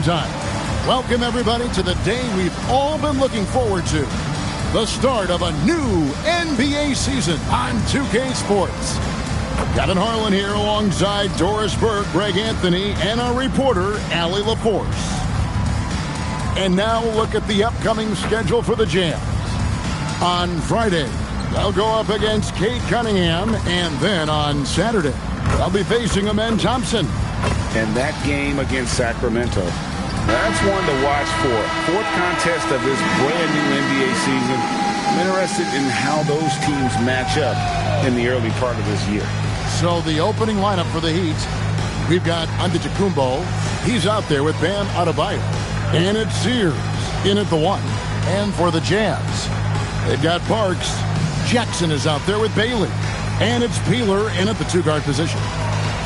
time. Welcome, everybody, to the day we've all been looking forward to. The start of a new NBA season on 2K Sports. Kevin Harlan here alongside Doris Burke, Greg Anthony, and our reporter, Allie LaForce. And now look at the upcoming schedule for the Jazz. On Friday, they'll go up against Cade Cunningham, and then on Saturday, they'll be facing Amen Thompson. And that game against Sacramento, that's one to watch for. Fourth contest of this brand new NBA season. I'm interested in how those teams match up in the early part of this year. So the opening lineup for the Heat, we've got Antetokounmpo. He's out there with Bam Adebayo. And it's Sears in at the 1. And for the Jazz, they've got Parks. Jackson is out there with Bailey. And it's Peeler in at the 2-guard position.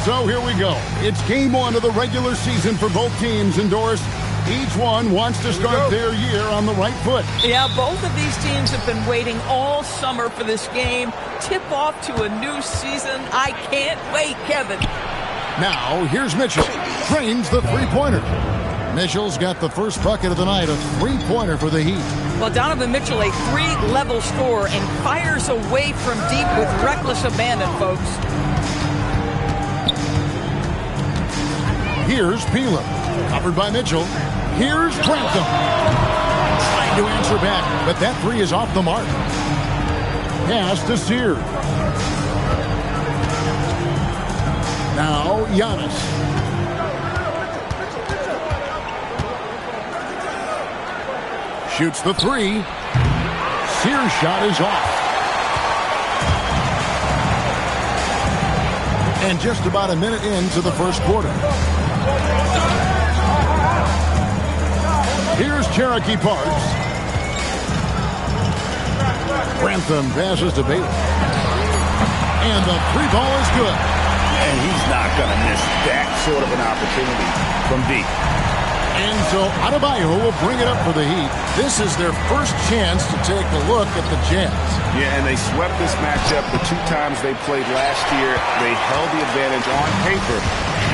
So here we go. It's game 1 of the regular season for both teams. And Doris, each one wants to start their year on the right foot. Yeah, both of these teams have been waiting all summer for this game. Tip off to a new season. I can't wait, Kevin. Now, here's Mitchell. Drains the three-pointer. Mitchell's got the first bucket of the night, a three-pointer for the Heat. Well, Donovan Mitchell, a 3-level scorer, and fires away from deep with reckless abandon, folks. Here's Peeler, covered by Mitchell. Here's Grantham. Trying to answer back, but that three is off the mark. Pass to Sears. Now, Giannis. Shoots the three. Sears' shot is off. And just about a minute into the first quarter. Here's Cherokee Parks. Grantham passes to Bailey. And the three ball is good. And he's not going to miss that sort of an opportunity from deep. And so Adebayo will bring it up for the Heat. This is their first chance to take a look at the Jazz. Yeah, and they swept this matchup the 2 times they played last year. They held the advantage on paper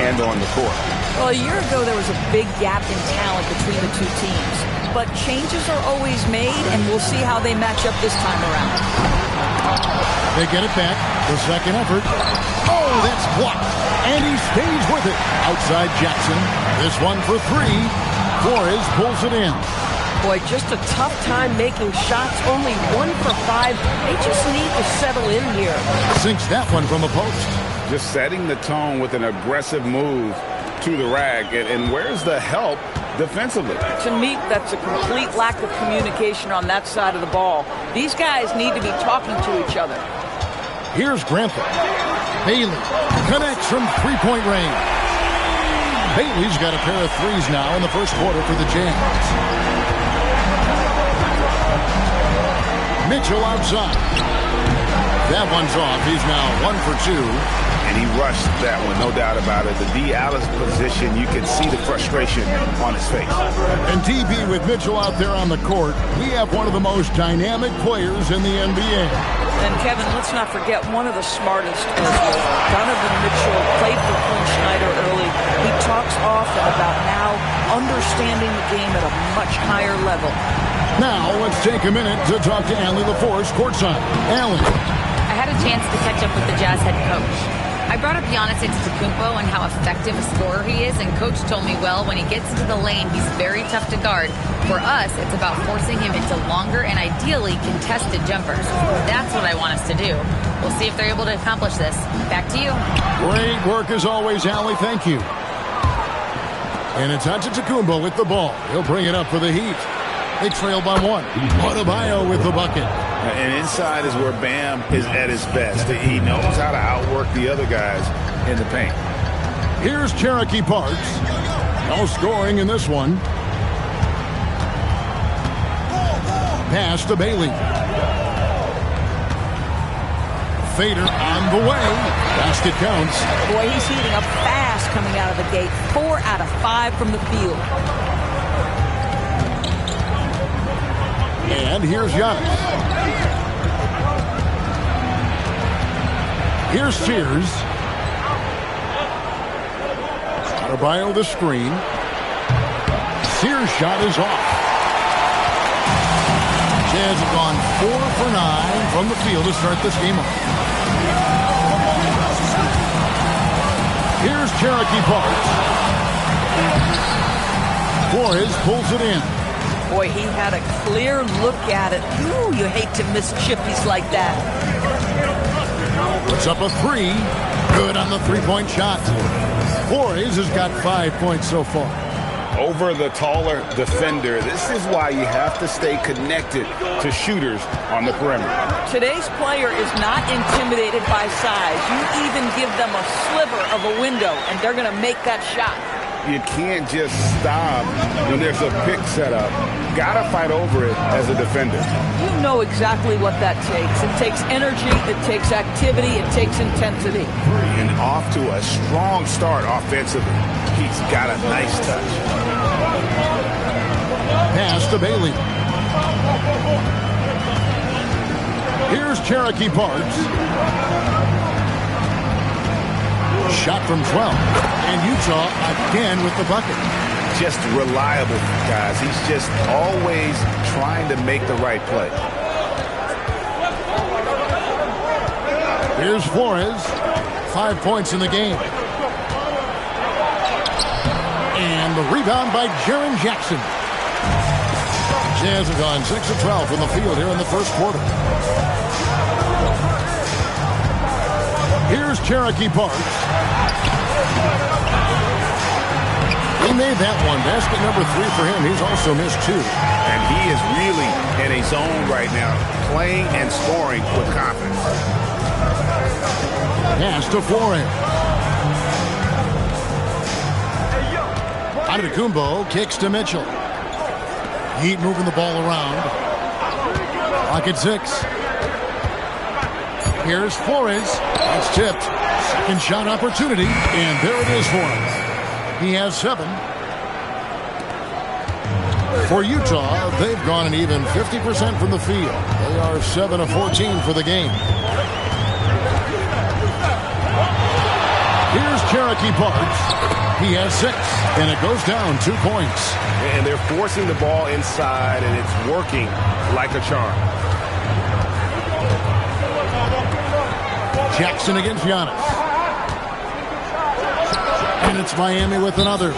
and on the court. Well, a year ago, there was a big gap in talent between the 2 teams. But changes are always made, and we'll see how they match up this time around. They get it back. The second effort. Oh, that's blocked. And he stays with it. Outside Jackson. This one for 3. Flores pulls it in. Boy, just a tough time making shots. Only 1 for 5. They just need to settle in here. Sinks that one from the post. Just setting the tone with an aggressive move to the rack. And where's the help defensively? To me, that's a complete lack of communication on that side of the ball. These guys need to be talking to each other. Here's Grantham. Bailey connects from three-point range. Bailey's got a pair of threes now in the first quarter for the Jazz. Mitchell outside. That one's off. He's now 1 for 2. And he rushed that one, no doubt about it. The D. Alice position, you can see the frustration on his face. And DB with Mitchell out there on the court, we have one of the most dynamic players in the NBA. And Kevin, let's not forget one of the smartest as well. Donovan Mitchell played for Quinn Snyder early. He talks often about now understanding the game at a much higher level. Now let's take a minute to talk to Allie LaForce courtside. Allie. I had a chance to catch up with the Jazz head coach. I brought up Giannis Antetokounmpo and how effective a scorer he is, and Coach told me, well, when he gets into the lane, he's very tough to guard. For us, it's about forcing him into longer and ideally contested jumpers. That's what I want us to do. We'll see if they're able to accomplish this. Back to you. Great work as always, Allie. Thank you. And it's Antetokounmpo with the ball. He'll bring it up for the Heat. They trail by 1. Adebayo with the bucket. And inside is where Bam is at his best. He knows how to outwork the other guys in the paint. Here's Cherokee Parks. No scoring in this one. Pass to Bailey. Fader on the way. Basket counts. Boy, he's heating up fast coming out of the gate. 4 out of 5 from the field. And here's Giannis. Here's Sears. Adebayo the screen. Sears' shot is off. Jazz have gone 4 for 9 from the field to start this game off. Here's Cherokee Parks. Flores pulls it in. Boy, he had a clear look at it. Ooh, you hate to miss chippies like that. Puts up a 3. Good on the three-point shot. Flores has got 5 points so far. Over the taller defender. This is why you have to stay connected to shooters on the perimeter. Today's player is not intimidated by size. You even give them a sliver of a window, and they're going to make that shot. You can't just stop when there's a pick set up. Gotta fight over it as a defender. You know exactly what that takes. It takes energy, it takes activity, it takes intensity. And off to a strong start offensively. He's got a nice touch. Pass to Bailey. Here's Cherokee Parks. Shot from 12. And Utah again with the bucket. Just reliable, guys. He's just always trying to make the right play. Here's Flores. 5 points in the game. And the rebound by Jaren Jackson. Jazz have gone 6 of 12 from the field here in the first quarter. Here's Cherokee Parks. He made that one. Basket number 3 for him. He's also missed 2. And he is really in a zone right now, playing and scoring with confidence. Pass to Flores. Antetokounmpo kicks to Mitchell. Heat moving the ball around. Clock at 6. Here's Flores. That's tipped. Second shot opportunity. And there it is for him. He has 7. For Utah, they've gone an even 50% from the field. They are 7 of 14 for the game. Here's Cherokee Parks. He has 6, and it goes down 2 points. And they're forcing the ball inside, and it's working like a charm. Jackson against Giannis. And it's Miami with another.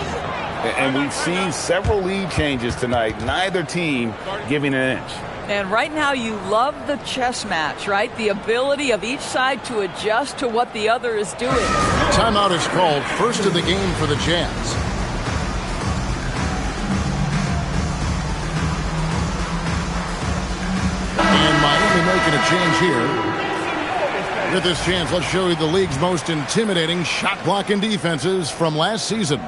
And we've seen several lead changes tonight. Neither team giving an inch. And right now you love the chess match, right? The ability of each side to adjust to what the other is doing. Timeout is called. First of the game for the Jazz. And Miami making a change here. With this chance, let's show you the league's most intimidating shot blocking defenses from last season.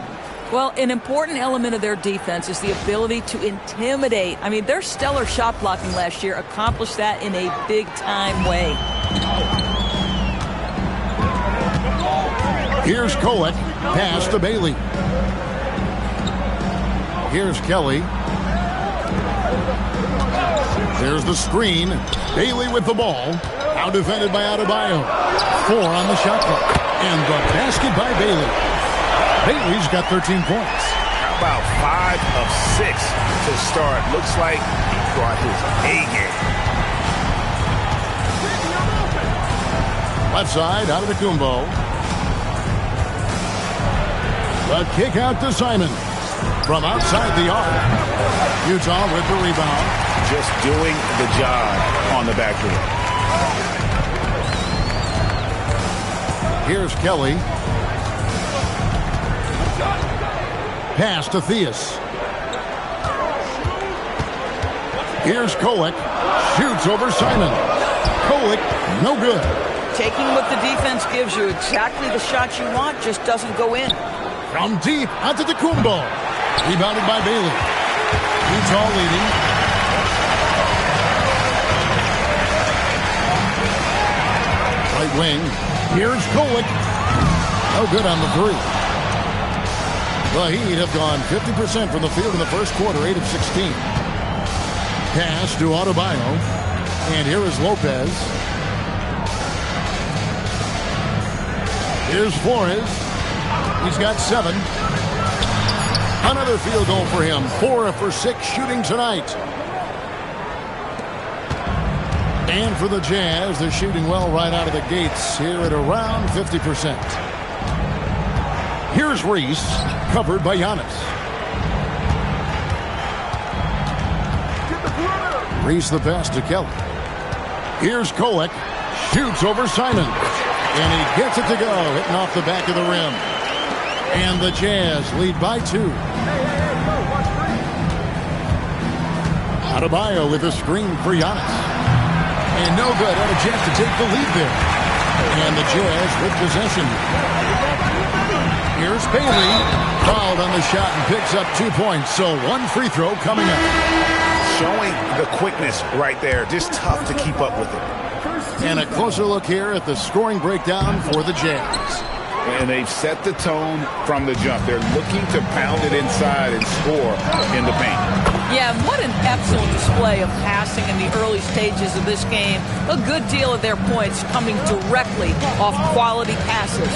Well, an important element of their defense is the ability to intimidate. I mean, their stellar shot blocking last year accomplished that in a big-time way. Here's Kolek. Pass to Bailey. Here's Kelly. There's the screen. Bailey with the ball. Now defended by Adebayo. 4 on the shot clock. And the basket by Bailey. Bailey's got 13 points. How about 5 of 6 to start? Looks like he brought his A game. Left side, Antetokounmpo. The kick out to Simon. From outside the arc. Utah with the rebound. Just doing the job on the backboard. Here's Kelly. Pass to Theus. Here's Kolek. Shoots over Simon. Kolek, no good. Taking what the defense gives you, exactly the shot you want, just doesn't go in. From deep, Antetokounmpo. Rebounded by Bailey. Utah leading. Right wing. Here's Kolek. No good on the 3. The Heat have gone 50% from the field in the first quarter, 8 of 16. Pass to Adebayo. And here is Lopez. Here's Flores. He's got 7. Another field goal for him. 4 for 6 shooting tonight. And for the Jazz, they're shooting well right out of the gates here at around 50%. Here's Reese, covered by Giannis. Reese the pass to Kelly. Here's Kolek, shoots over Simons. And he gets it to go, hitting off the back of the rim. And the Jazz lead by 2. Adebayo with a screen for Giannis. And no good. Had a chance to take the lead there. And the Jazz with possession. Here's Bailey. Fouled on the shot and picks up 2 points. So 1 free throw coming up. Showing the quickness right there. Just tough to keep up with it. And a closer look here at the scoring breakdown for the Jazz. And they've set the tone from the jump. They're looking to pound it inside and score in the paint. Yeah, what an excellent display of passing in the early stages of this game. A good deal of their points coming directly off quality passes.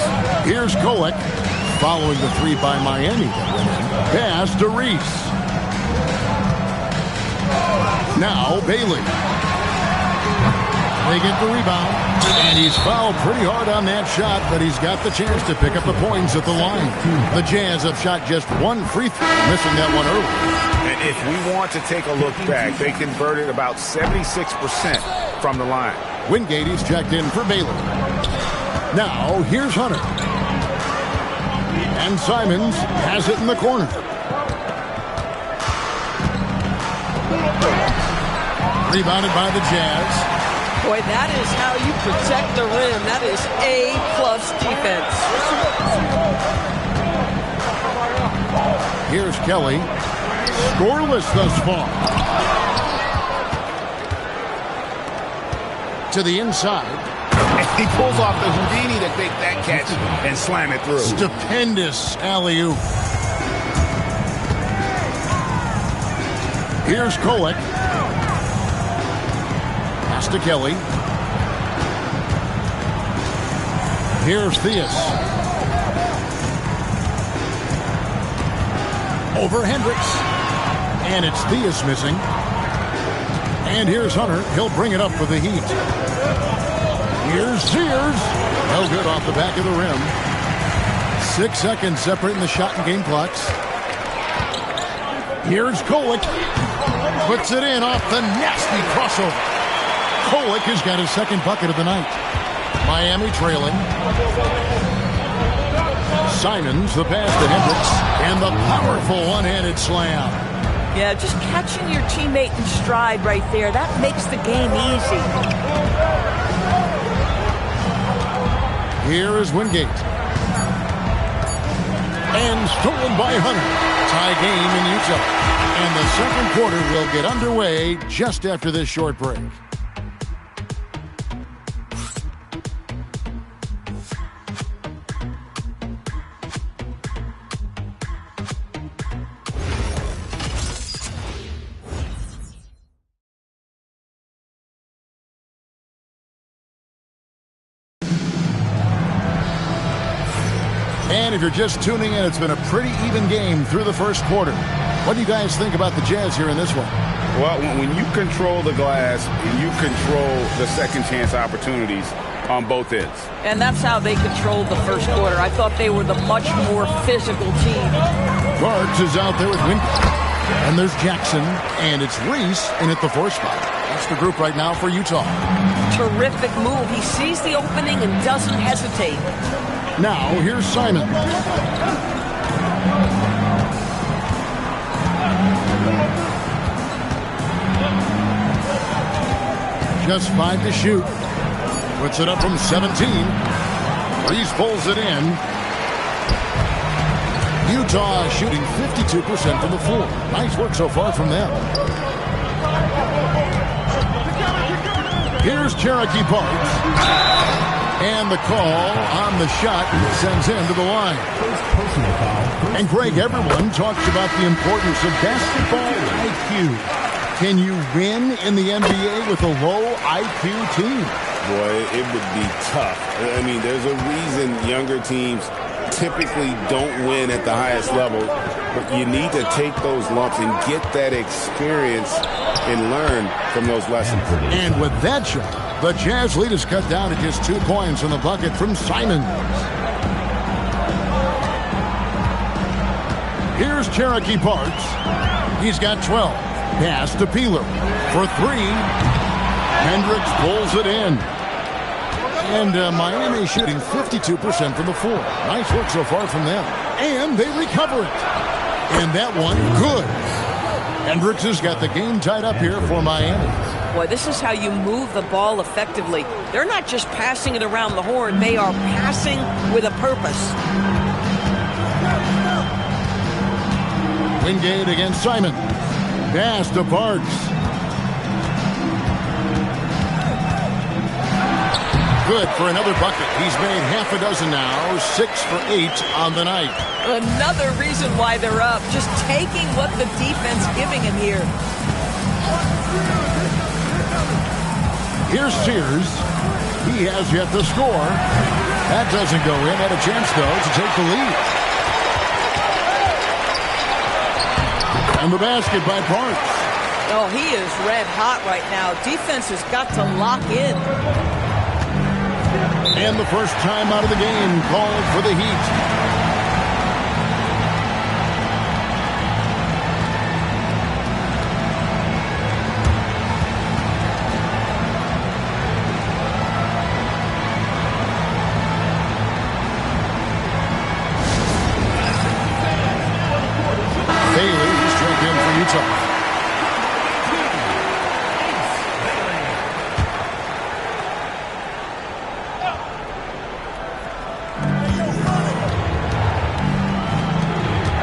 Here's Kolek, following the 3 by Miami. Pass to Reese. Now Bailey. They get the rebound, and he's fouled pretty hard on that shot, but he's got the chance to pick up the points at the line. The Jazz have shot just 1 free throw, missing that one early. And if we want to take a look back, they converted about 76% from the line. Wingate is checked in for Bailey. Now, here's Hunter. And Simons has it in the corner. Rebounded by the Jazz. Boy, that is how you protect the rim. That is A-plus defense. Here's Kelly. Scoreless thus far. To the inside. He pulls off the Houdini to take that catch and slam it through. Stupendous alley-oop. Here's Kolek. Pass to Kelly. Here's Theus. Over Hendricks. And it's Theus missing. And here's Hunter. He'll bring it up for the Heat. Here's Sears. No good off the back of the rim. 6 seconds separating the shot and game clocks. Here's Kolek. Puts it in off the nasty crossover. Kolek has got his 2nd bucket of the night. Miami trailing. Simons, the pass to Hendricks, and the powerful one-handed slam. Yeah, just catching your teammate in stride right there. That makes the game easy. Here is Wingate. And stolen by Hunter. Tie game in Utah. And the 2nd quarter will get underway just after this short break. And if you're just tuning in, it's been a pretty even game through the 1st quarter. What do you guys think about the Jazz here in this one? Well, when you control the glass, you control the second chance opportunities on both ends. And that's how they controlled the 1st quarter. I thought they were the much more physical team. Gargs is out there with Wingate. And there's Jackson, and it's Reese in at the 4th spot. That's the group right now for Utah. Terrific move. He sees the opening and doesn't hesitate. Now, here's Simon. Just 5 to shoot. Puts it up from 17. Reese pulls it in. Utah shooting 52% from the floor. Nice work so far from them. Here's Cherokee Parks. And the call on the shot sends him to the line. And Greg, everyone talks about the importance of basketball IQ. Can you win in the NBA with a low IQ team? Boy, it would be tough. I mean, there's a reason younger teams typically don't win at the highest level, but you need to take those lumps and get that experience and learn from those lessons. And with that shot, the Jazz lead is cut down to just 2 points in the bucket from Simons. Here's Cherokee Parks. He's got 12. Pass to Peeler for 3. Hendricks pulls it in. And Miami shooting 52% from the floor. Nice work so far from them. And they recover it. And that one, good. Hendricks has got the game tied up here for Miami. Boy, this is how you move the ball effectively. They're not just passing it around the horn. They are passing with a purpose. Wingate against Simon. Pass to Parks. Good for another bucket. He's made half a dozen now, 6 for 8 on the night. Another reason why they're up, just taking what the defense giving him here. Here's Sears. He has yet to score. That doesn't go in. Had a chance, though, to take the lead. And the basket by Parks. Oh, he is red hot right now. Defense has got to lock in. And the first time out of the game called for the Heat. Bailey is checked in for Utah.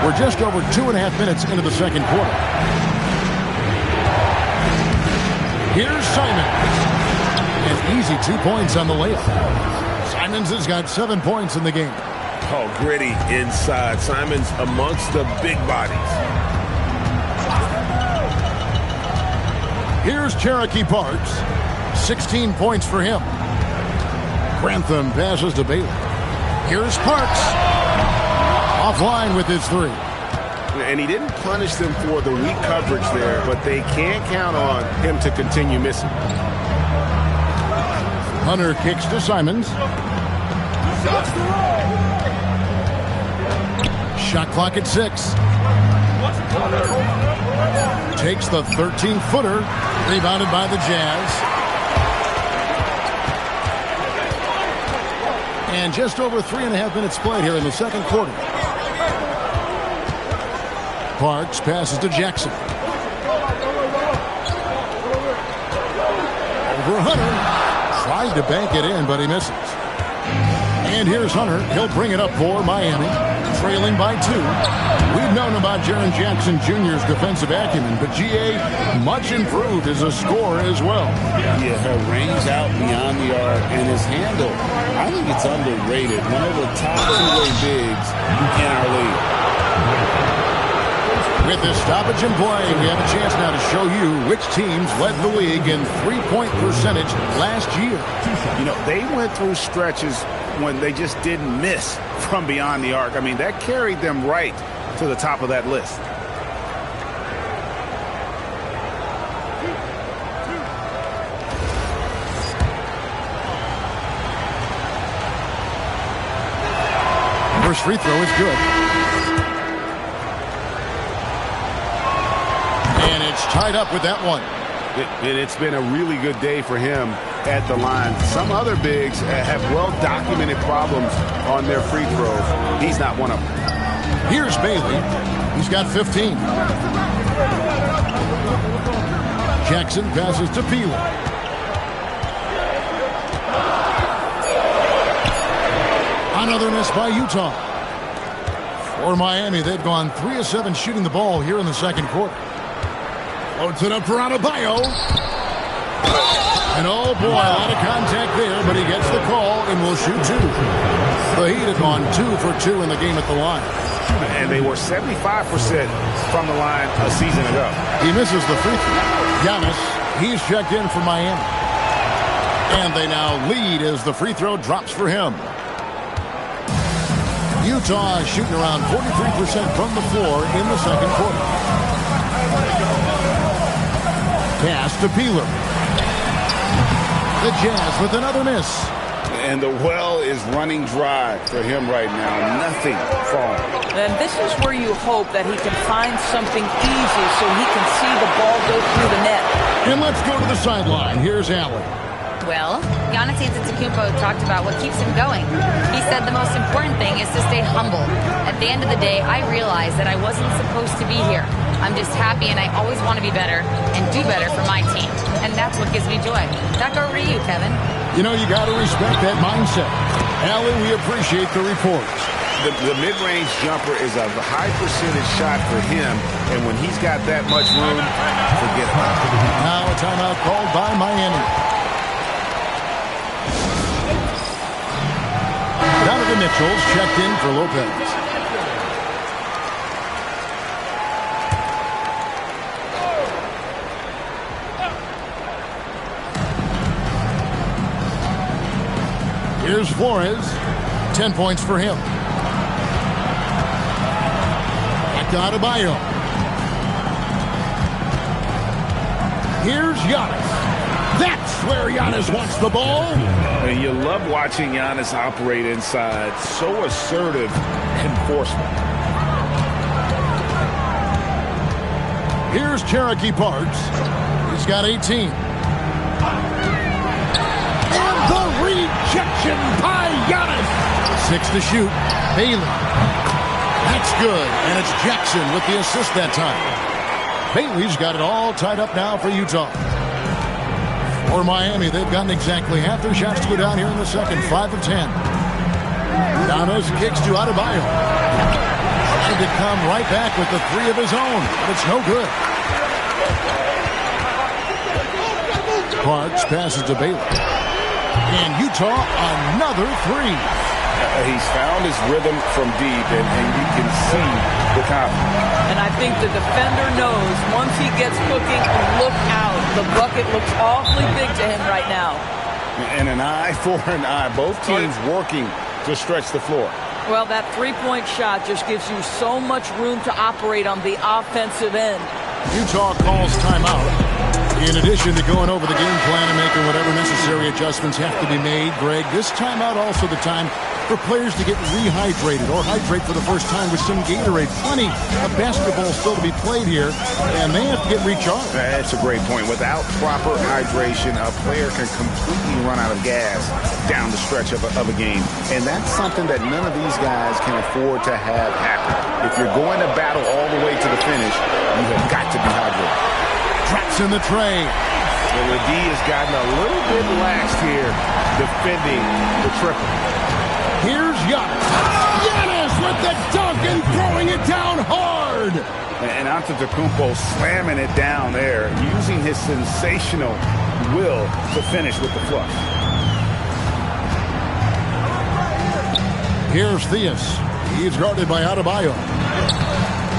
We're just over 2.5 minutes into the second quarter. Here's Simons. An easy 2 points on the layup. Simons has got 7 points in the game. Oh, gritty inside. Simons amongst the big bodies. Here's Cherokee Parks. 16 points for him. Grantham passes to Bailey. Here's Parks. Offline with his 3. And he didn't punish them for the weak coverage there, but they can't count on him to continue missing. Hunter kicks to Simons. Shot clock at 6. Takes the 13-footer. Rebounded by the Jazz. And just over 3.5 minutes played here in the second quarter. Parks passes to Jackson. Over Hunter. Tried to bank it in, but he misses. And here's Hunter. He'll bring it up for Miami. Trailing by 2. We've known about Jaren Jackson Jr.'s defensive acumen, but G.A. much improved as a scorer as well. Yeah, her range out beyond the arc and his handle, I think it's underrated. One of the top two-way bigs in our league. With this stoppage in play, we have a chance now to show you which teams led the league in three-point percentage last year. You know, they went through stretches when they just didn't miss from beyond the arc. I mean, that carried them right to the top of that list. First free throw is good. And it's tied up with that one. It's been a really good day for him at the line. Some other bigs have well-documented problems on their free throws. He's not one of them. Here's Bailey. He's got 15. Jackson passes to Peeler. Another miss by Utah. For Miami, they've gone 3 of 7 shooting the ball here in the second quarter. Floats it up for Adebayo. And oh boy, a lot of contact there, but he gets the call and will shoot 2. The Heat have gone 2 for 2 in the game at the line. And they were 75% from the line a season ago. He misses the free throw. Giannis, he's checked in for Miami. And they now lead as the free throw drops for him. Utah is shooting around 43% from the floor in the second quarter. Pass to Peeler. The Jazz with another miss. And the well is running dry for him right now. Nothing falling. And this is where you hope that he can find something easy so he can see the ball go through the net. And let's go to the sideline. Here's Allen. Well, Giannis Antetokounmpo talked about what keeps him going. He said the most important thing is to stay humble. At the end of the day, I realized that I wasn't supposed to be here. I'm just happy, and I always want to be better and do better for my team. And that's what gives me joy. Back over to you, Kevin. You know, you got to respect that mindset. Allie, we appreciate the report. The mid-range jumper is a high percentage shot for him, and when he's got that much room, forget about it. Now a timeout called by Miami. Donovan Mitchell's checked in for Lopez. Here's Flores. 10 points for him. Back to Adebayo. Here's Giannis. That's where Giannis wants the ball. And you love watching Giannis operate inside. So assertive enforcement. Here's Cherokee Parks. He's got 18. And the rejection by Giannis. 6 to shoot. Bailey. That's good. And it's Jackson with the assist that time. Bailey's got it all tied up now for Utah. For Miami, they've gotten exactly half their shots to go down here in the second. 5 of 10. Giannis kicks to Adebayo. Trying to come right back with the 3 of his own, but it's no good. Parks passes to Bailey. And Utah, another 3. He's found his rhythm from deep, and you can see the confidence. And I think the defender knows once he gets cooking, look out. The bucket looks awfully big to him right now. And an eye for an eye. Both teams working to stretch the floor. Well, that three-point shot just gives you so much room to operate on the offensive end. Utah calls timeout. In addition to going over the game plan and making whatever necessary adjustments have to be made, Greg, this timeout also the time for players to get rehydrated or hydrate for the first time with some Gatorade. Plenty of basketball still to be played here, and they have to get recharged. That's a great point. Without proper hydration, a player can completely run out of gas down the stretch of a game. And that's something that none of these guys can afford to have happen. If you're going to battle all the way to the finish, you have got to be hydrated. Traps in the tray. Well, the D has gotten a little bit lax here defending the triple. Here's Giannis. Giannis with the dunk and throwing it down hard. And Antetokounmpo slamming it down there, using his sensational will to finish with the flush. Here's Theus. He's guarded by Adebayo.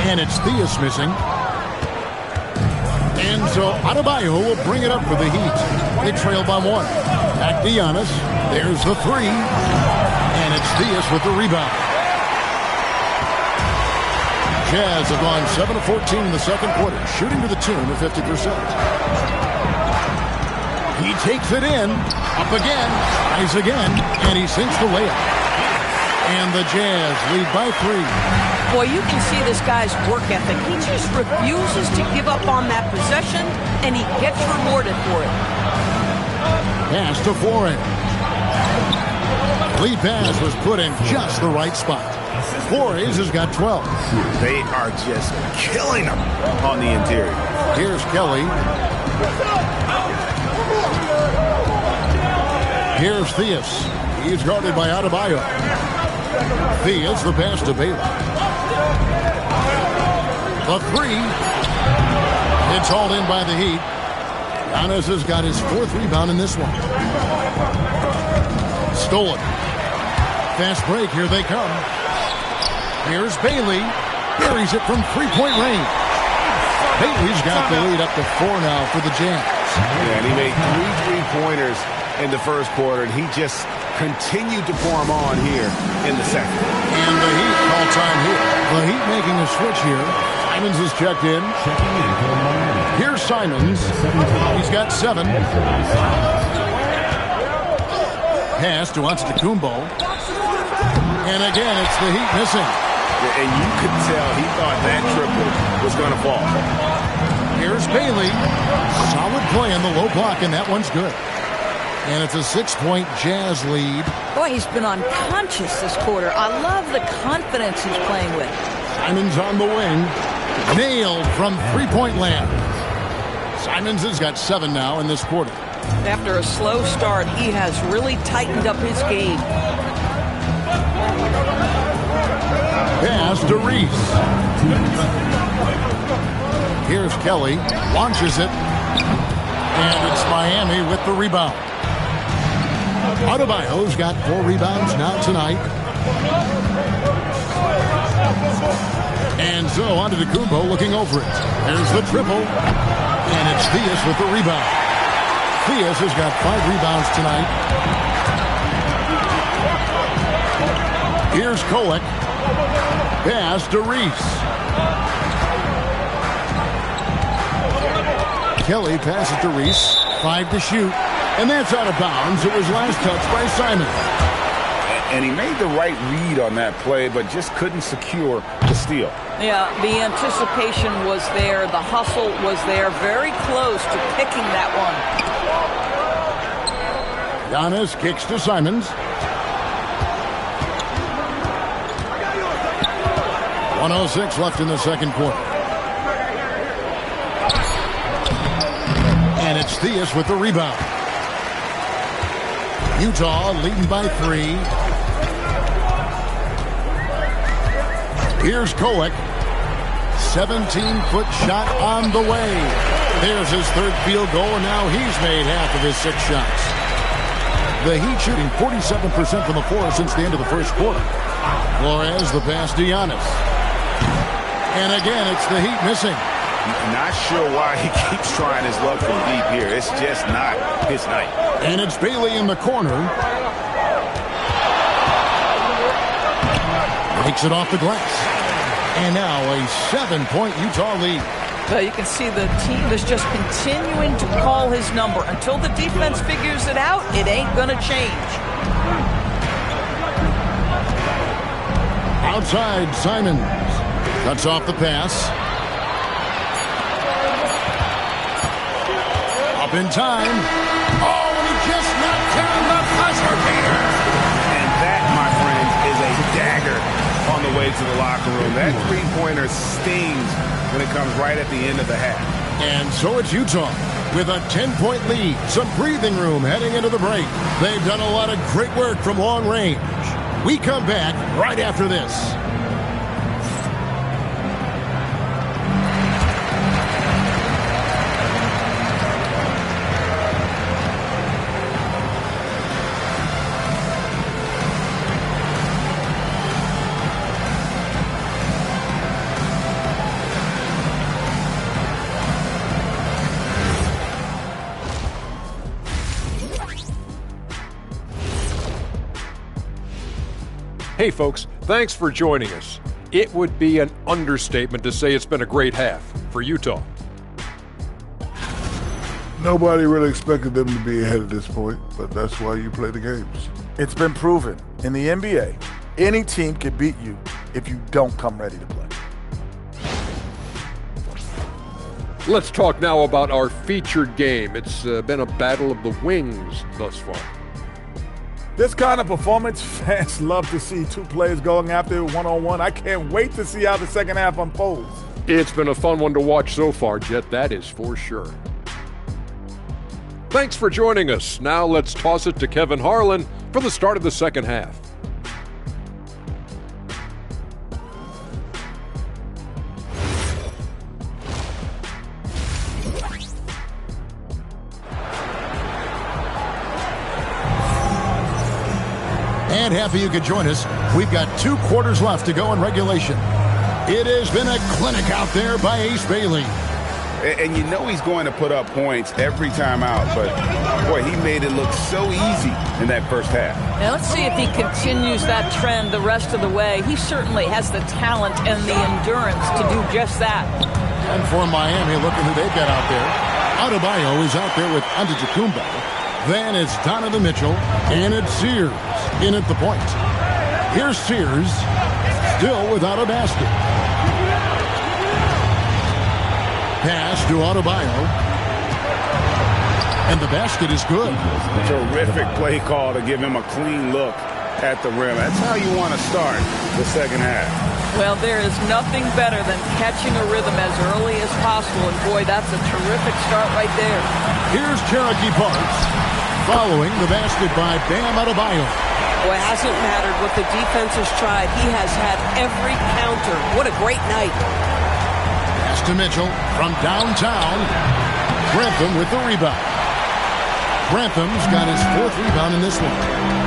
And it's Theus missing. And so Adebayo will bring it up for the Heat. They trail by 1. Back to Giannis. There's the 3. And it's Theus with the rebound. Jazz have gone 7 of 14 in the second quarter, shooting to the tune of 50%. He takes it in, up again, tries again, and he sinks the layup. And the Jazz lead by 3. Boy, you can see this guy's work ethic. He just refuses to give up on that possession, and he gets rewarded for it. Pass to Flores. Lead pass was put in just the right spot. Flores has got 12. They are just killing them on the interior. Here's Kelly. Here's Theus. He's guarded by Adebayo. Theus, the pass to Bailey. The 3. It's hauled in by the Heat. Giannis has got his 4th rebound in this one. Stolen. Fast break. Here they come. Here's Bailey. Buries it from 3-point range. Bailey's got the lead up to 4 now for the Jazz. Yeah, and he made 3 3-pointers in the first quarter, and he just continued to pour them on here in the second. And the Heat call time here. The Heat making a switch here. Simons is checked in. Here's Simons. He's got 7. Pass to Antetokounmpo. And again, it's the Heat missing. And you could tell he thought that triple was going to fall. Here's Bailey. Solid play on the low block, and that one's good. And it's a 6-point Jazz lead. Boy, he's been unconscious this quarter. I love the confidence he's playing with. Simons on the wing. Nailed from three-point land. Simons has got 7 now in this quarter. After a slow start, he has really tightened up his game. Pass to Reese. Here's Kelly. Launches it. And it's Miami with the rebound. Adebayo's got 4 rebounds now tonight. And so Antetokounmpo looking over it. There's the triple. And it's Theus with the rebound. Theus has got 5 rebounds tonight. Here's Kolek. Pass to Reese. Kelly passes to Reese. 5 to shoot. And that's out of bounds. It was last touched by Simon. And he made the right read on that play, but just couldn't secure the steal. Yeah, the anticipation was there. The hustle was there. Very close to picking that one. Giannis kicks to Simons. 1:06 left in the second quarter. And it's Theus with the rebound. Utah leading by 3. Here's Kolek. 17-foot shot on the way. There's his 3rd field goal, and now he's made half of his 6 shots. The Heat shooting 47% from the floor since the end of the first quarter. Flores the pass to Giannis. And again, it's the Heat missing. Not sure why he keeps trying his luck from deep here. It's just not his night. And it's Bailey in the corner. Breaks it off the glass. And now a 7-point Utah lead. So you can see the team is just continuing to call his number. Until the defense figures it out, it ain't going to change. Outside, Simons. Cuts off the pass. Up in time. Oh, and he just knocked down the buzzer beater. And that, my friends, is a dagger on the way to the locker room. That 3-pointer stings when it comes right at the end of the half. And so it's Utah with a 10-point lead. Some breathing room heading into the break. They've done a lot of great work from long range. We come back right after this. Hey folks, thanks for joining us. It would be an understatement to say it's been a great half for Utah. Nobody really expected them to be ahead at this point, but that's why you play the games. It's been proven in the NBA, any team can beat you if you don't come ready to play. Let's talk now about our featured game. It's been a battle of the wings thus far. This kind of performance, fans love to see 2 players going after it one-on-one. I can't wait to see how the second half unfolds. It's been a fun one to watch so far, Jet, that is for sure. Thanks for joining us. Now let's toss it to Kevin Harlan for the start of the second half. And happy you could join us. We've got 2 quarters left to go in regulation. It has been a clinic out there by Ace Bailey. And you know he's going to put up points every time out, but boy, he made it look so easy in that first half. Now let's see if he continues that trend the rest of the way. He certainly has the talent and the endurance to do just that. And for Miami, look at who they've got out there. Adebayo is out there with Antetokounmpo. Then it's Donovan Mitchell, and it's Sears in at the point. Here's Sears, still without a basket. Pass to Adebayo. And the basket is good. Terrific play call to give him a clean look at the rim. That's how you want to start the second half. Well, there is nothing better than catching a rhythm as early as possible. And boy, that's a terrific start right there. Here's Cherokee Parks following the basket by Bam Adebayo. Boy, it hasn't mattered what the defense has tried. He has had every counter. What a great night. Pass to Mitchell from downtown. Grantham with the rebound. Grantham's got his 4th rebound in this one.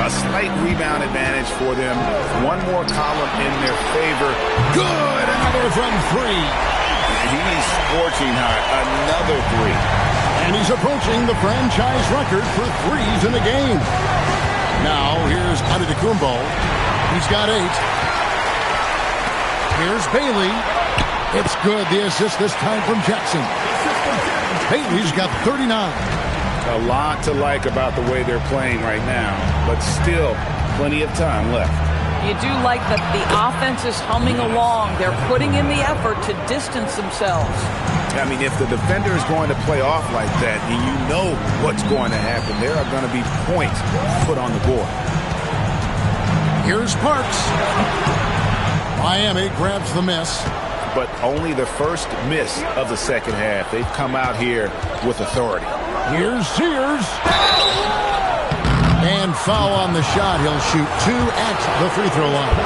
A slight rebound advantage for them. One more column in their favor. Good! Another from 3. He's scorching hot. Another 3. And he's approaching the franchise record for threes in the game. Now, here's Antetokounmpo. He's got 8. Here's Bailey. It's good. The assist this time from Jackson. Bailey's got 39. A lot to like about the way they're playing right now, but still plenty of time left. You do like that the offense is humming along. They're putting in the effort to distance themselves. I mean, if the defender is going to play off like that, and you know what's going to happen, there are going to be points put on the board. Here's Parks. Miami grabs the miss. But only the first miss of the second half. They've come out here with authority. Here's Sears. And foul on the shot. He'll shoot 2 at the free throw line.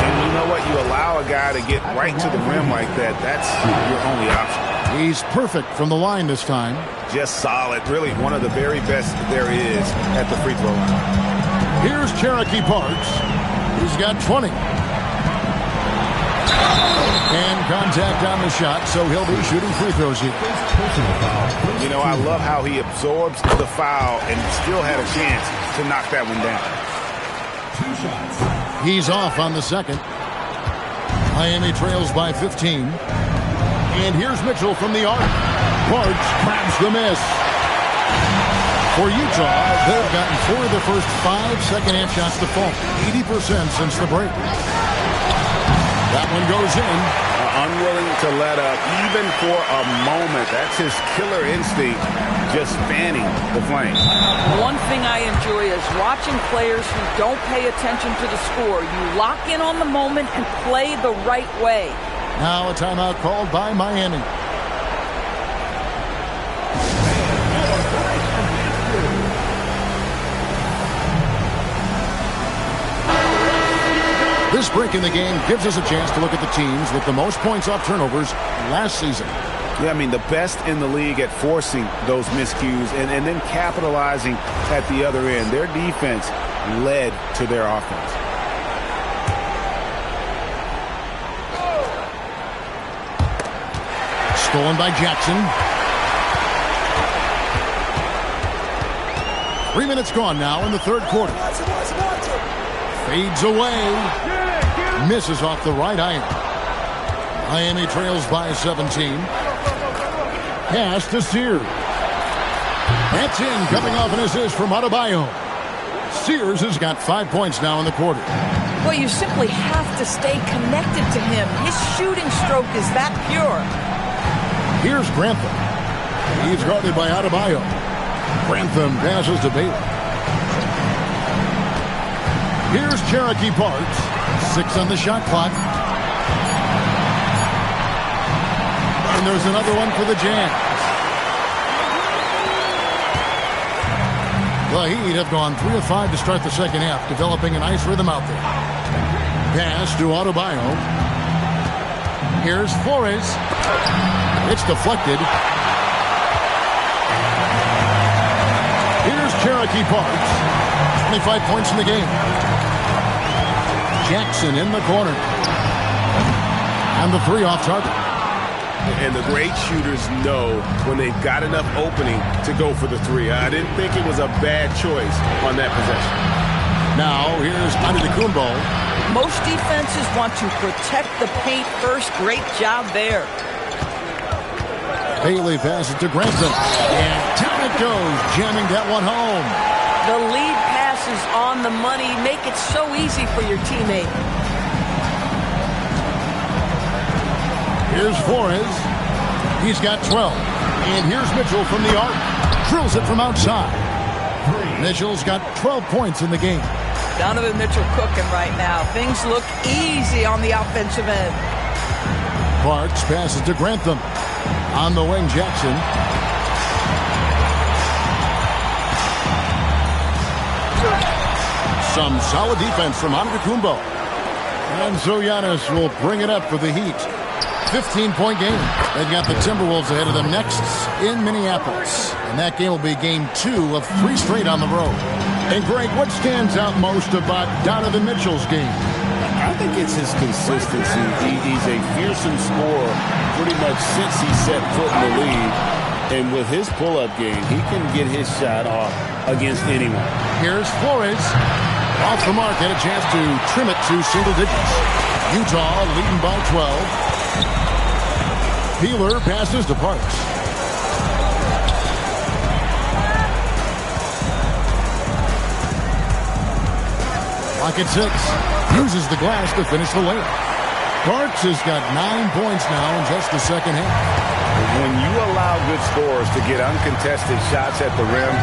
And you know what? You allow a guy to get right to the rim like that. That's your only option. He's perfect from the line this time. Just solid. Really one of the very best there is at the free throw line. Here's Cherokee Parks. He's got 20. And contact on the shot, so he'll be shooting free throws here. You know, I love how he absorbs the foul and still had a chance to knock that one down. He's off on the second. Miami trails by 15. And here's Mitchell from the arc. Parks grabs the miss. For Utah, they've gotten 4 of the first 5 second-half shots to fall. 80% since the break. That one goes in. Unwilling to let up, even for a moment. That's his killer instinct, just fanning the flame. One thing I enjoy is watching players who don't pay attention to the score. You lock in on the moment and play the right way. Now a timeout called by Miami. This break in the game gives us a chance to look at the teams with the most points off turnovers last season. Yeah, I mean, the best in the league at forcing those miscues and then capitalizing at the other end. Their defense led to their offense. Stolen by Jackson. 3 minutes gone now in the third quarter. Fades away. Misses off the right iron. Miami trails by 17. Pass to Sears. That's in, coming off an assist from Adebayo. Sears has got 5 points now in the quarter. Well, you simply have to stay connected to him. His shooting stroke is that pure. Here's Grantham. He's guarded by Adebayo. Grantham passes to Bailey. Here's Cherokee Parks. 6 on the shot clock. And there's another one for the Jazz. The Heat have gone 3 of 5 to start the second half, developing a nice rhythm out there. Pass to Adebayo. Here's Flores. It's deflected. Here's Cherokee Parks. 25 points in the game. Jackson in the corner. And the 3 off target. And the great shooters know when they've got enough opening to go for the three. I didn't think it was a bad choice on that possession. Now, here's Antetokounmpo. Most defenses want to protect the paint first. Great job there. Bailey passes to Granson. And down it goes, jamming that one home. The lead pass is on the money. Make it so easy for your teammate. Here's Flores. He's got 12. And here's Mitchell from the arc. Drills it from outside. Mitchell's got 12 points in the game. Donovan Mitchell cooking right now. Things look easy on the offensive end. Parks passes to Grantham. On the wing, Jackson. Some solid defense from Antetokounmpo. And so Giannis will bring it up for the Heat. 15-point game. They've got the Timberwolves ahead of them next in Minneapolis. And that game will be game 2 of 3 straight on the road. And Greg, what stands out most about Donovan Mitchell's game? I think it's his consistency. He's a fearsome scorer pretty much since he set foot in the league. And with his pull-up game, he can get his shot off against anyone. Here's Flores. Off the mark, had a chance to trim it to single digits. Utah leading by 12. Peeler passes to Parks. Clock at 6. Uses the glass to finish the layup. Parks has got 9 points now in just the second half. When you allow good scorers to get uncontested shots at the rim,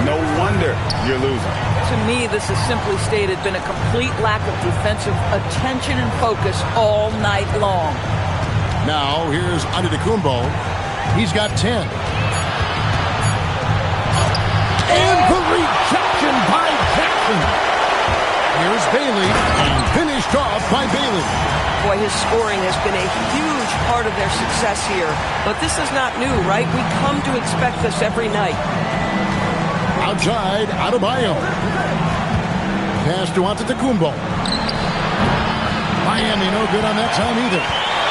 no wonder you're losing. To me, this is simply stated been a complete lack of defensive attention and focus all night long. Now, here's Antetokounmpo. He's got 10. And the rejection by Jackson. Here's Bailey, and finished off by Bailey. Boy, his scoring has been a huge part of their success here. But this is not new, right? We come to expect this every night. Outside, Adebayo. Pass to Antetokounmpo. Miami no good on that time either.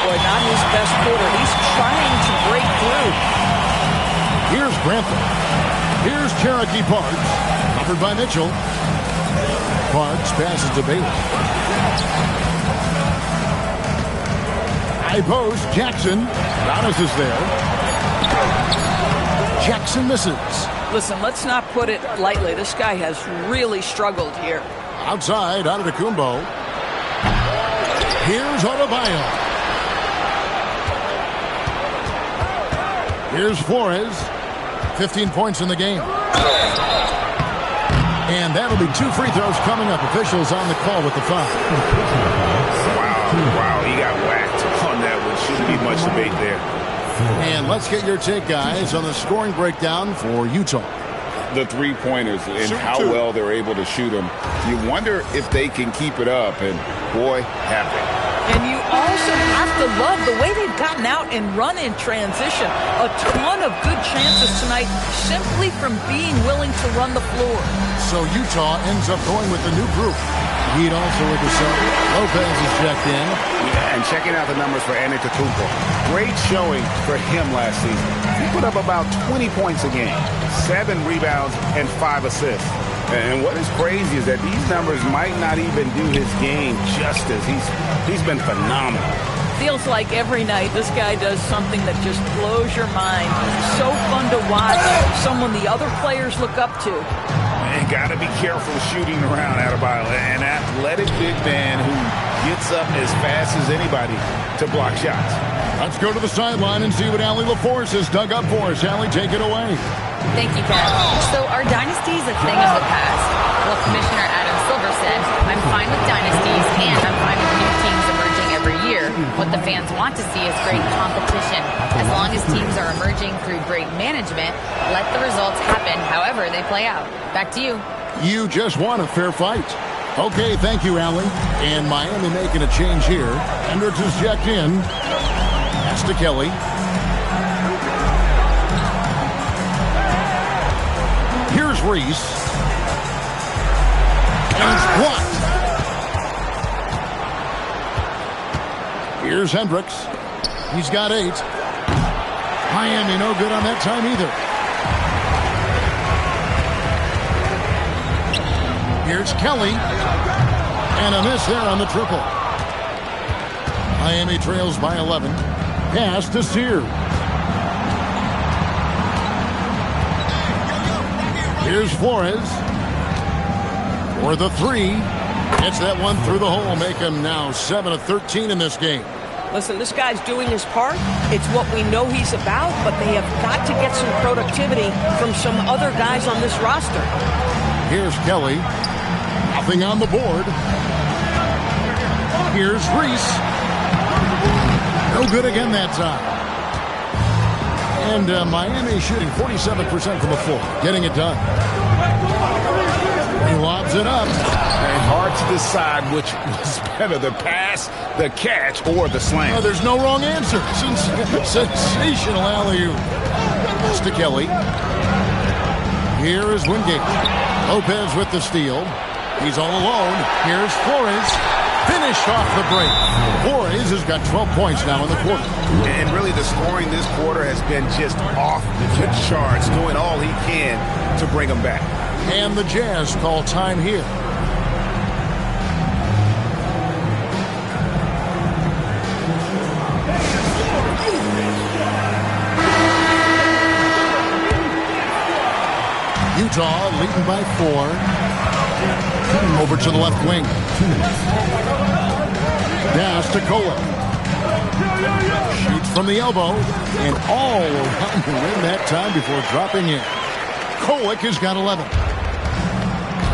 Boy, not his best quarter. He's trying to break through. Here's Grantham. Here's Cherokee Parks. Covered by Mitchell. Parks passes to Bailey. High post, Jackson. Giannis is there. Jackson misses. Listen, let's not put it lightly. This guy has really struggled here. Outside, Antetokounmpo. Here's Adebayo. Here's Flores. 15 points in the game. And that'll be 2 free throws coming up. Officials on the call with the foul. Wow, he got whacked on that one. Shouldn't be much debate there. And let's get your take, guys, on the scoring breakdown for Utah. The three-pointers and how well they're able to shoot them. You wonder if they can keep it up, and boy, have they. And you also have to love the way they've gotten out and run in transition. A ton of good chances tonight simply from being willing to run the floor. So Utah ends up going with the new group. Heat also with the sub. Lopez is checked in. Yeah, and checking out the numbers for Antetokounmpo. Great showing for him last season. He put up about 20 points a game, 7 rebounds, and 5 assists. And what is crazy is that these numbers might not even do his game justice. He's been phenomenal. Feels like every night this guy does something that just blows your mind. So fun to watch. Someone the other players look up to. And got to be careful shooting around Adebayo. An athletic big man who gets up as fast as anybody to block shots. Let's go to the sideline and see what Allie LaForce has dug up for us. Allie, take it away. Thank you, Pat. So are dynasties a thing of the past? Well, Commissioner Adam Silver said, I'm fine with dynasties and I'm fine with new teams emerging every year. What the fans want to see is great competition. As long as teams are emerging through great management, let the results happen however they play out. Back to you. You just want a fair fight. Okay, thank you, Allie. And Miami making a change here. Hendricks is checked in. That's to Kelly. Here's Reese. And he's blocked. Here's Hendricks. He's got 8. Miami no good on that time either. Here's Kelly. And a miss there on the triple. Miami trails by 11. Pass to Sears. Here's Flores. For the three. Hits that one through the hole. Make him now 7 of 13 in this game. Listen, this guy's doing his part. It's what we know he's about, but they have got to get some productivity from some other guys on this roster. Here's Kelly. Nothing on the board. Here's Reese. No good again that time. And Miami shooting 47% from the floor. Getting it done. He lobs it up. And hard to decide which was better, the pass, the catch, or the slam. Oh, there's no wrong answer. Sensational alley-oop. It's to Kelly. Here is Wingate. Lopez with the steal. He's all alone. Here's Flores. Finished off the break. Flores has got 12 points now in the quarter. And really the scoring this quarter has been just off the charts, doing all he can to bring them back. And the Jazz call time here. Utah leading by 4. Over to the left wing. Pass to Kola. Shoots from the elbow. And all around the rim that time before dropping in. Kolek has got 11.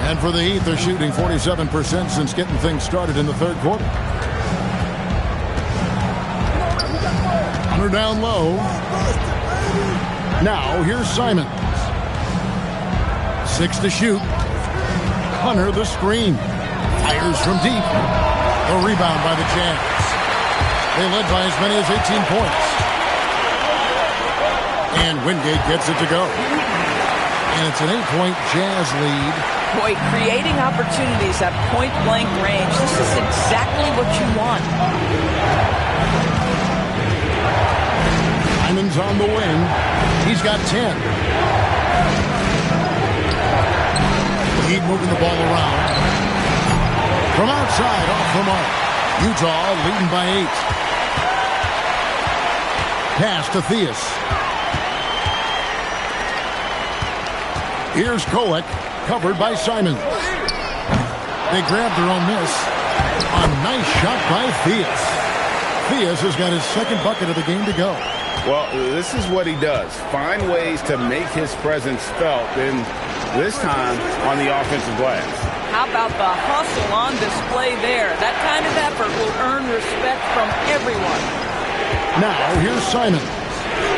And for the Heat, they're shooting 47% since getting things started in the third quarter. Hunter down low. Now, here's Simons. 6 to shoot. Hunter the screen. Fires from deep. A rebound by the Jazz. They led by as many as 18 points. And Wingate gets it to go. And it's an 8-point Jazz lead. Boy, creating opportunities at point-blank range. This is exactly what you want. Simon's on the wing. He's got 10. Heat moving the ball around. From outside, off the mark. Utah leading by 8. Pass to Theus. Here's Kolek, covered by Simons. They grabbed their own miss. A nice shot by Theus. Theus has got his second bucket of the game to go. Well, this is what he does. Find ways to make his presence felt, and this time on the offensive glass. How about the hustle on display there? That kind of effort will earn respect from everyone. Now, here's Simons.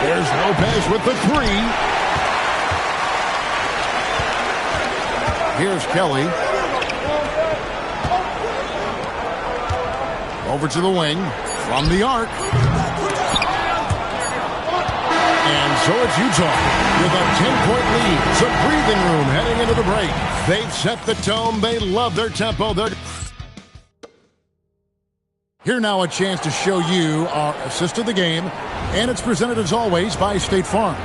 There's Lopez with the 3. Here's Kelly. Over to the wing. From the arc. And so it's Utah with a 10-point lead. It's a breathing room heading into the break. They've set the tone. They love their tempo. Here now a chance to show you our assist of the game. And it's presented as always by State Farm.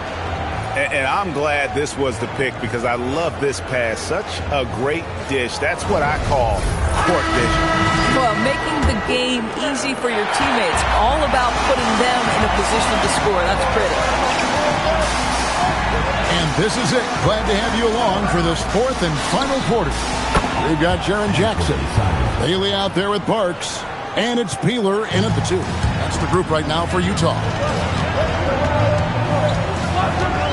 And I'm glad this was the pick because I love this pass. Such a great dish. That's what I call court vision. Well, making the game easy for your teammates. All about putting them in a position to score. That's pretty. And this is it. Glad to have you along for this fourth and final quarter. We've got Jaren Jackson. Bailey out there with Parks. And it's Peeler in at the 2. That's the group right now for Utah.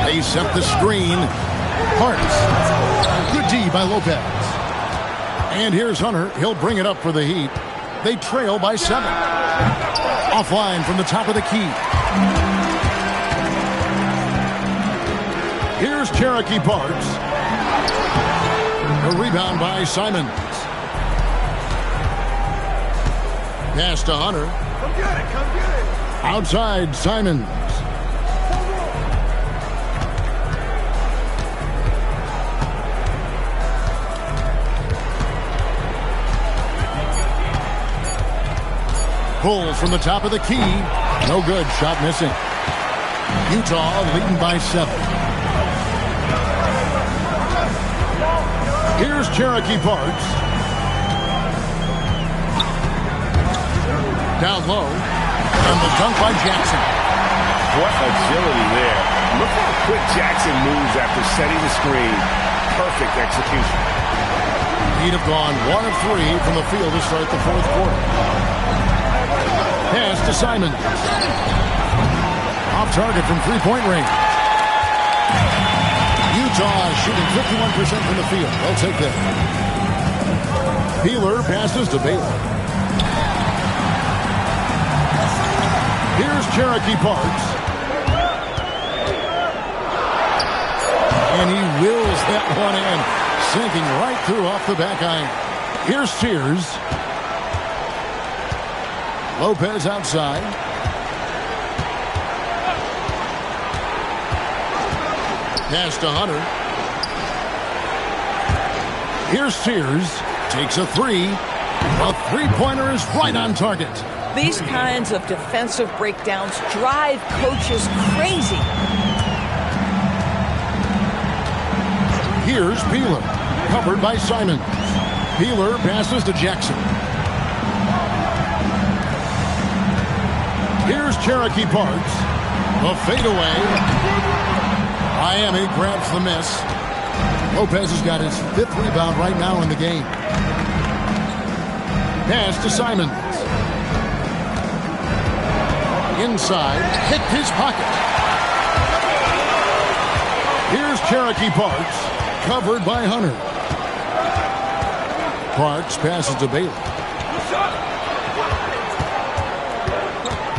They set the screen. Parks. Good D by Lopez. And here's Hunter. He'll bring it up for the Heat. They trail by 7. Offline from the top of the key. Here's Cherokee Parks. A rebound by Simons. Pass to Hunter. Come get it, come get it. Outside, Simons. Pulls from the top of the key. No good. Shot missing. Utah leading by 7. Here's Cherokee Parks. Down low. And the dunk by Jackson. What agility there. Look how quick Jackson moves after setting the screen. Perfect execution. He'd have gone 1 of 3 from the field to start the fourth quarter. Pass to Simon. Off target from three-point range. Utah shooting 51% from the field. They'll take that. Peeler passes to Baylor. Here's Cherokee Parks. And he wills that one in, sinking right through off the back iron. Here's Sears. Lopez outside. Pass to Hunter. Here's Sears. Takes a three. A three-pointer is right on target. These kinds of defensive breakdowns drive coaches crazy. Here's Peeler. Covered by Simons. Peeler passes to Jackson. Here's Cherokee Parks. A fadeaway. Miami grabs the miss. Lopez has got his 5th rebound right now in the game. Pass to Simons. Inside, picked his pocket. Here's Cherokee Parks, covered by Hunter. Parks passes to Baylor.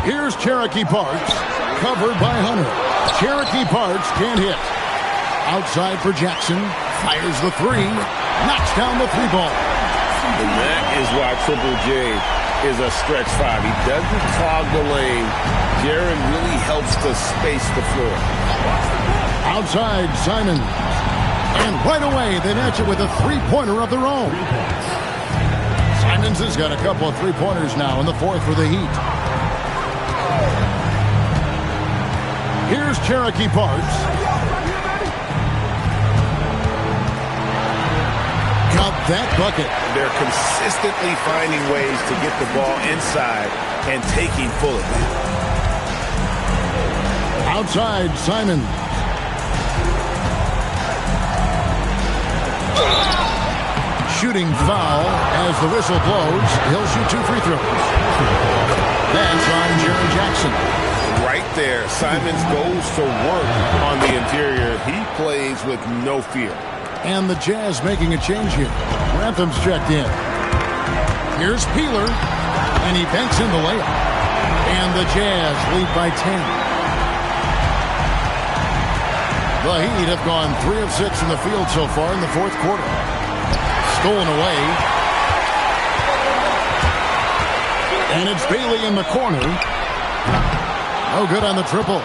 Here's Cherokee Parks, covered by Hunter. Cherokee Parks can't hit. Outside for Jackson, fires the three, knocks down the three ball. And that is why Triple J is a stretch 5. He doesn't clog the lane. Jaren really helps to space the floor. Outside, Simon. And right away, they match it with a three-pointer of their own. Simons has got a couple of three-pointers now in the fourth for the Heat. Here's Cherokee Parks. Got that bucket. They're consistently finding ways to get the ball inside and taking full advantage. Outside, Simon. Shooting foul as the whistle blows. He'll shoot 2 free throws. That's on Jaren Jackson. Right there, Simons goes to work on the interior. He plays with no fear. And the Jazz making a change here. Rantham's checked in. Here's Peeler. And he banks in the layup. And the Jazz lead by 10. The Heat have gone 3 of 6 in the field so far in the fourth quarter. Stolen away. And it's Bailey in the corner. No good on the triple.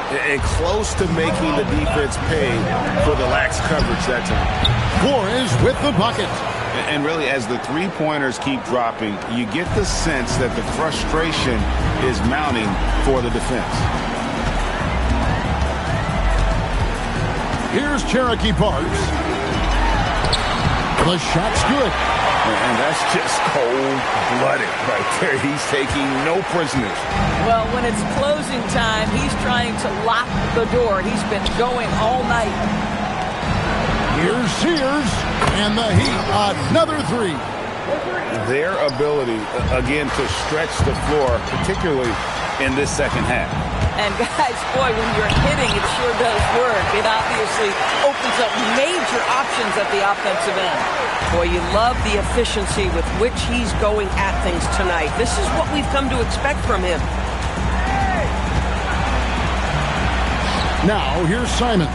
And close to making the defense pay for the lax coverage that time. Flores with the bucket. And really, as the three-pointers keep dropping, you get the sense that the frustration is mounting for the defense. Here's Cherokee Parks. The shot's good. And that's just cold-blooded right there. He's taking no prisoners. Well, when it's closing time, he's trying to lock the door. He's been going all night. Here's Sears, and the Heat, another three. Their ability, again, to stretch the floor, particularly in this second half. And guys, boy, when you're hitting, it sure does work. It obviously opens up major options at the offensive end. Boy, you love the efficiency with which he's going at things tonight. This is what we've come to expect from him. Now, here's Simon.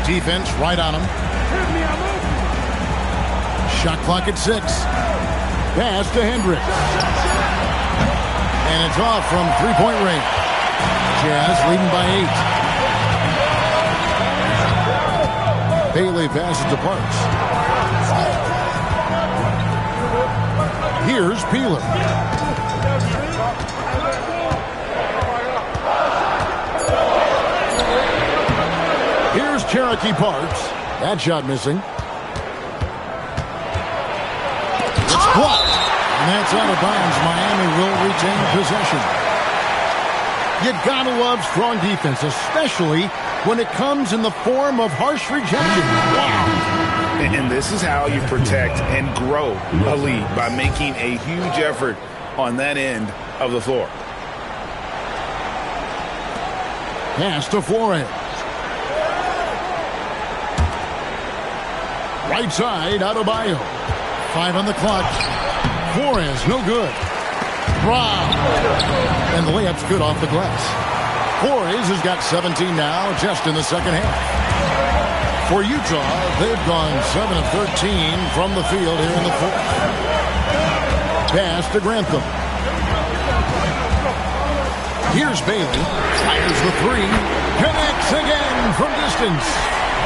Defense right on him. Shot clock at 6. Pass to Hendricks. And it's off from three-point range. Jazz leading by 8. Bailey passes to Parks. Here's Peeler. Here's Cherokee Parks. That shot missing. It's blocked. And that's out of bounds. Miami will retain possession. You gotta love strong defense, especially when it comes in the form of harsh rejection. Wow. And this is how you protect and grow a lead, by making a huge effort on that end of the floor. Pass to Flores. Right side, Adebayo. 5 on the clock. Flores, no good. Brown. And the layup's good off the glass. Flores has got 17 now, just in the second half. For Utah, they've gone 7 of 13 from the field here in the fourth. Pass to Grantham. Here's Bailey. Fires the 3. Connects again from distance.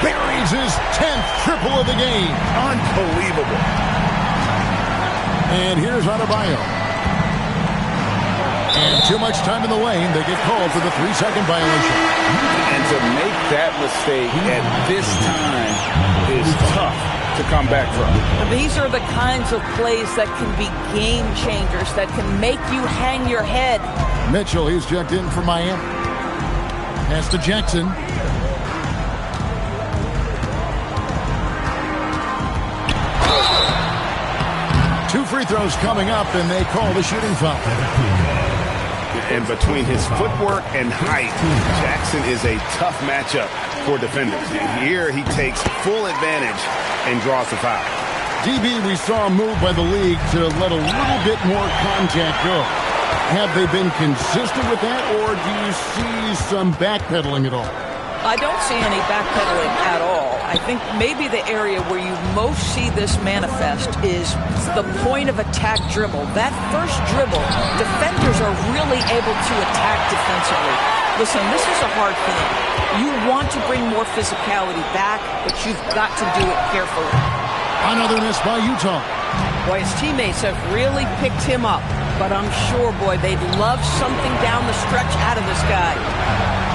Buries his 10th triple of the game. Unbelievable. And here's Adebayo. And too much time in the lane. They get called for the 3-second violation. And to make that mistake at this time is tough to come back from. These are the kinds of plays that can be game changers, that can make you hang your head. Mitchell, he's checked in for Miami. Pass to Jackson. Two free throws coming up, and they call the shooting foul. And between his footwork and height, Jackson is a tough matchup for defenders. Here he takes full advantage and draws the foul. DB, we saw a move by the league to let a little bit more contact go. Have they been consistent with that, or do you see some backpedaling at all? I don't see any backpedaling at all. I think maybe the area where you most see this manifest is the point of attack dribble. That first dribble, defenders are really able to attack defensively. Listen, this is a hard thing. You want to bring more physicality back, but you've got to do it carefully. Another miss by Utah. Boy, his teammates have really picked him up, but I'm sure, boy, they'd love something down the stretch out of this guy.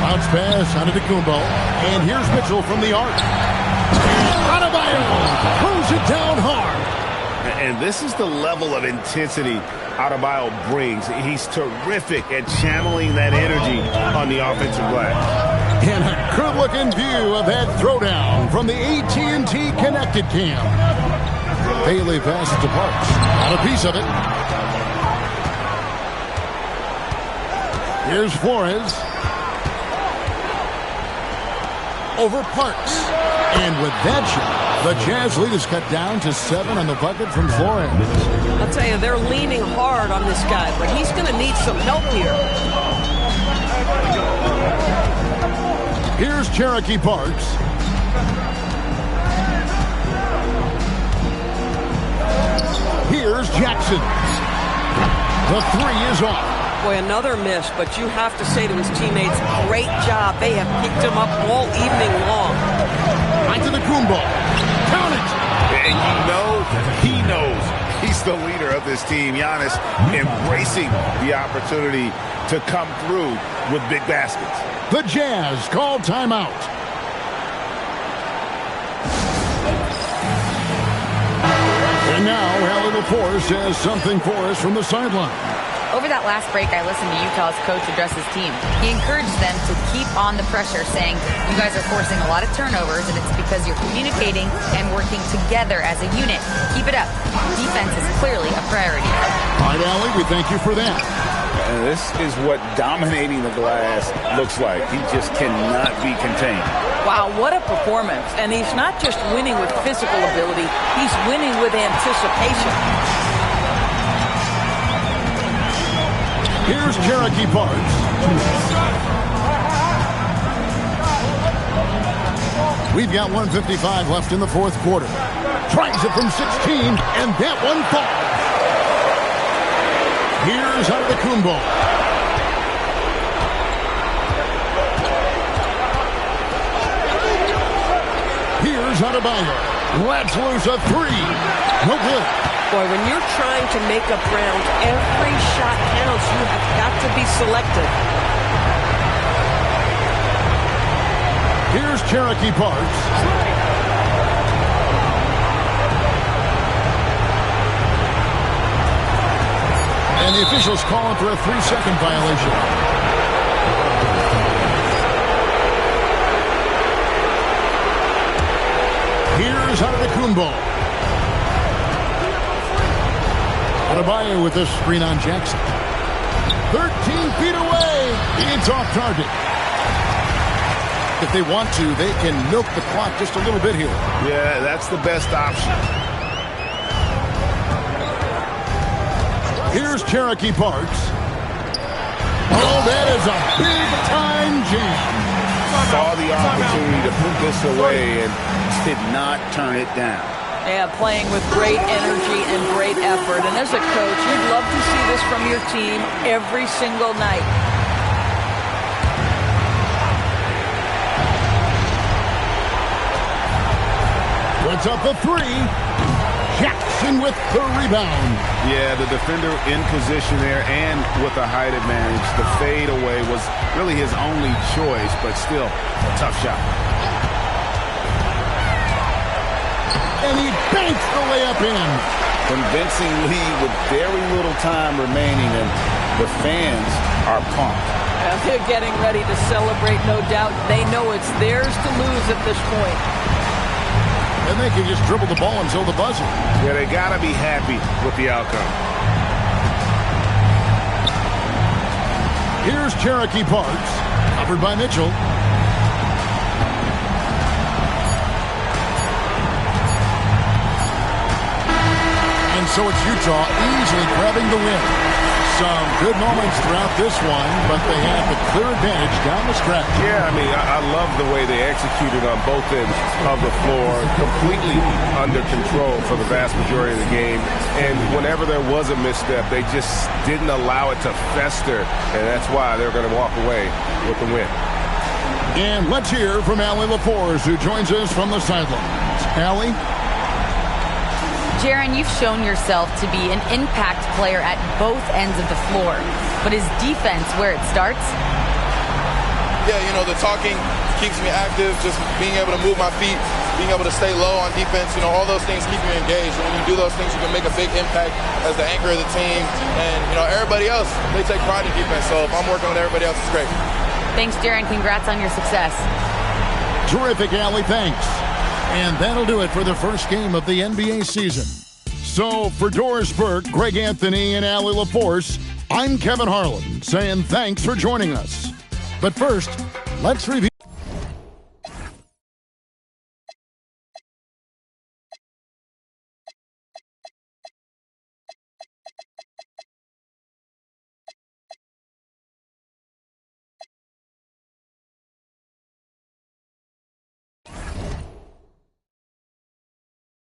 Bounce pass out of Kumbo. And here's Mitchell from the arc. Adebayo throws it down hard. And this is the level of intensity Adebayo brings. He's terrific at channeling that energy on the offensive glass. And a good-looking view of that throwdown from the AT&T Connected Cam. Bailey passes to Parks. Got a piece of it. Here's Flores. Over Parks. And with that shot, the Jazz lead is cut down to 7 on the bucket from Flores. I'll tell you, they're leaning hard on this guy, but he's going to need some help here. Here's Cherokee Parks. Here's Jackson. The 3 is off. Boy, another miss, but you have to say to his teammates, great job. They have picked him up all evening long. Right to the Kumbo. Count it. And you know, he knows he's the leader of this team. Giannis embracing the opportunity to come through with big baskets. The Jazz call timeout. And now, Allie LaForce has something for us from the sideline. Over that last break, I listened to Utah's coach address his team. He encouraged them to keep on the pressure, saying, you guys are forcing a lot of turnovers, and it's because you're communicating and working together as a unit. Keep it up. Defense is clearly a priority. All right, Allie, we thank you for that. And this is what dominating the glass looks like. He just cannot be contained. Wow, what a performance. And he's not just winning with physical ability, he's winning with anticipation. Here's Cherokee Parks. We've got 1:55 left in the fourth quarter. Tries it from 16, and that one falls. Here's Antetokounmpo. Here's Adebayo. Lets loose a 3. No good. Boy, when you're trying to make up ground, every shot counts. You have got to be selective. Here's Cherokee Parks. And the officials calling for a 3-second violation. Here's Antetokounmpo. Adebayo with this screen on Jackson. 13 feet away. It's off target. If they want to, they can milk the clock just a little bit here. Yeah, that's the best option. Here's Cherokee Parks. Oh, that is a big-time jam. Saw the opportunity to put this away and did not turn it down. Yeah, playing with great energy and great effort. And as a coach, you'd love to see this from your team every single night. Puts up the three. Jackson with the rebound. Yeah, the defender in position there and with a height advantage. The fade away was really his only choice, but still a tough shot. And he banks the layup in. Convincing lead with very little time remaining, and the fans are pumped. They're getting ready to celebrate, no doubt. They know it's theirs to lose at this point. And they can just dribble the ball until the buzzer. Yeah, they got to be happy with the outcome. Here's Cherokee Parks, covered by Mitchell. And so it's Utah easily grabbing the win. Some good moments throughout this one, but they have the clear advantage down the stretch. Yeah, I mean, I love the way they executed on both ends of the floor, completely under control for the vast majority of the game. And whenever there was a misstep, they just didn't allow it to fester, and that's why they're going to walk away with the win. And let's hear from Allie LaForce, who joins us from the sidelines. Allie? Jaren, you've shown yourself to be an impact player at both ends of the floor. But is defense where it starts? Yeah, you know, the talking keeps me active, just being able to move my feet, being able to stay low on defense, you know, all those things keep you engaged. And when you do those things, you can make a big impact as the anchor of the team. And, you know, everybody else, they take pride in defense. So if I'm working with everybody else, it's great. Thanks, Jaren. Congrats on your success. Terrific, Allie. Thanks. And that'll do it for the first game of the NBA season. So for Doris Burke, Greg Anthony, and Allie LaForce, I'm Kevin Harlan saying thanks for joining us. But first, let's review